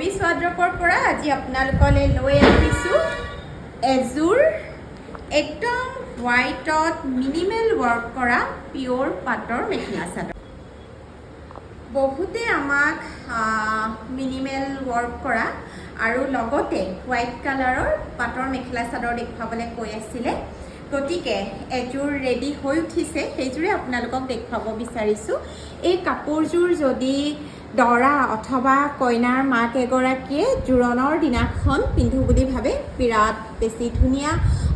পুৰবী ৱাৰ্ড্ৰবৰ পৰা আজি আপোনালোকলৈ লৈ আহিছোঁ এযোৰ একদম হোৱাইটত মিনিমেল ৱৰ্ক কৰা পিয়ৰ পাটৰ মেখেলা চাদৰ। বহুতে আমাক মিনিমেল ৱৰ্ক কৰা আৰু লগতে হোৱাইট কালাৰৰ পাটৰ মেখেলা চাদৰ দেখুৱাবলৈ কৈ আছিলে। গতিকে এযোৰ ৰেডি হৈ উঠিছে, সেইযোৰে আপোনালোকক দেখুৱাব বিচাৰিছোঁ। এই কাপোৰযোৰ যদি দৰা অথবা কইনাৰ মাক এগৰাকীয়ে জোৰোণৰ দিনাখন পিন্ধো বুলি ভাবে, বিৰাট বেছি ধুনীয়া।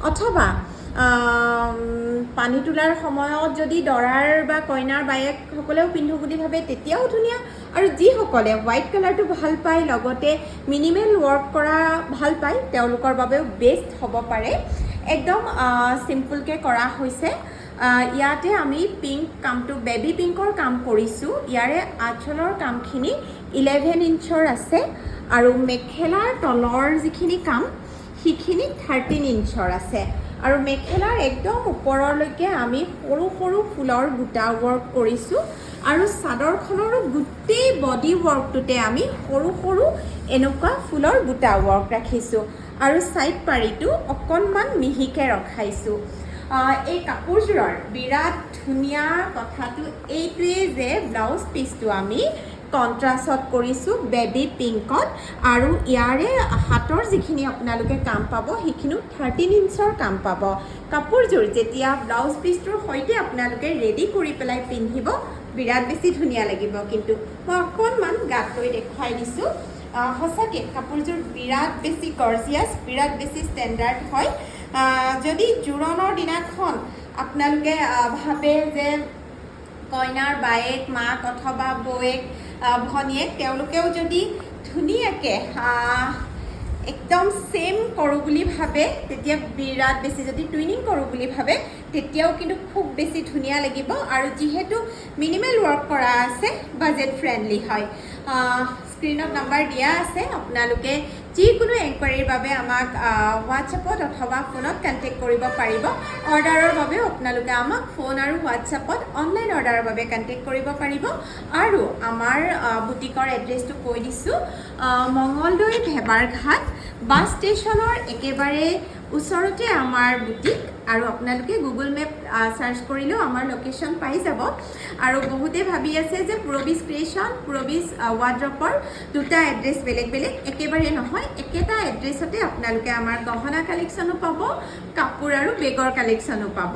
অথবা পানী তোলাৰ সময়ত যদি দৰাৰ বা কইনাৰ বায়েকসকলেও পিন্ধো বুলি ভাবে তেতিয়াও ধুনীয়া। আৰু যিসকলে হোৱাইট কালাৰটো ভাল পায় লগতে মিনিমেল ৱৰ্ক কৰা ভাল পায় তেওঁলোকৰ বাবেও বেষ্ট হ'ব পাৰে। একদম চিম্পলকৈ কৰা হৈছে। ইয়াতে আমি পিংক কামটো বেবী পিংকৰ কাম কৰিছোঁ। ইয়াৰে আঁচলৰ কামখিনি 11 ইঞ্চৰ আছে আৰু মেখেলাৰ তলৰ যিখিনি কাম সেইখিনি 13 ইঞ্চৰ আছে। আৰু মেখেলাৰ একদম ওপৰলৈকে আমি সৰু সৰু ফুলৰ বুটা ৱৰ্ক কৰিছোঁ আৰু চাদৰখনৰো গোটেই বডি ৱৰ্কটোতে আমি সৰু সৰু এনেকুৱা ফুলৰ বুটা ৱৰ্ক ৰাখিছোঁ আৰু ছাইড পাৰিটো অকণমান মিহিকৈ ৰখাইছোঁ। এই কাপোৰযোৰৰ বিৰাট ধুনীয়া কথাটো এইটোৱেই যে ব্লাউজ পিচটো আমি কণ্ট্ৰাষ্টত কৰিছোঁ বেবী পিংকত আৰু ইয়াৰে হাতৰ যিখিনি আপোনালোকে কাম পাব সেইখিনিও 13 ইঞ্চৰ কাম পাব। কাপোৰযোৰ যেতিয়া ব্লাউজ পিচটোৰ সৈতে আপোনালোকে ৰেডি কৰি পেলাই পিন্ধিব বিৰাট বেছি ধুনীয়া লাগিব। কিন্তু মই অকণমান গাত লৈ দেখুৱাই দিছোঁ। সঁচাকৈ কাপোৰযোৰ বিৰাট বেছি গৰ্জিয়াছ, বিৰাট বেছি ষ্টেণ্ডাৰ্ড হয়। যদি জোৰোণৰ দিনাখন আপোনালোকে ভাবে যে কইনাৰ বায়েক মাক অথবা বৌয়েক ভনীয়েক তেওঁলোকেও যদি ধুনীয়াকৈ একদম ছেম কৰোঁ বুলি ভাবে তেতিয়া বিৰাট বেছি, যদি টুইনিং কৰোঁ বুলি ভাবে তেতিয়াও কিন্তু খুব বেছি ধুনীয়া লাগিব। আৰু যিহেতু মিনিমেল ৱৰ্ক কৰা আছে বাজেট ফ্ৰেণ্ডলি হয়। স্ক্ৰীণত নাম্বাৰ দিয়া আছে, আপোনালোকে যিকোনো এনকুৱাৰীৰ বাবে আমাক হোৱাটছএপত অথবা ফোনত কণ্টেক্ট কৰিব পাৰিব। অৰ্ডাৰৰ বাবেও আপোনালোকে আমাক ফোন আৰু হোৱাটছএপত অনলাইন অৰ্ডাৰৰ বাবে কণ্টেক্ট কৰিব পাৰিব। আৰু আমাৰ বুটিকৰ এড্ৰেছটো কৈ দিছোঁ, মঙলদৈ ভেবাৰঘাট বাছ ষ্টেচনৰ একেবাৰে ওচৰতে আমাৰ বুটিক। আৰু আপোনালোকে গুগল মেপ চাৰ্চ কৰিলেও আমাৰ লোকেশ্যন পাই যাব। আৰু বহুতে ভাবি আছে যে পুৰবীজ ক্ৰিয়েশ্যন পুৰবীজ ৱাৰ্ড্ৰবৰ দুটা এড্ৰেছ বেলেগ বেলেগ, একেবাৰে নহয়, একেটা এড্ৰেছতে আপোনালোকে আমাৰ গহনা কালেকশ্যনো পাব, কাপোৰ আৰু বেগৰ কালেকশ্যনো পাব।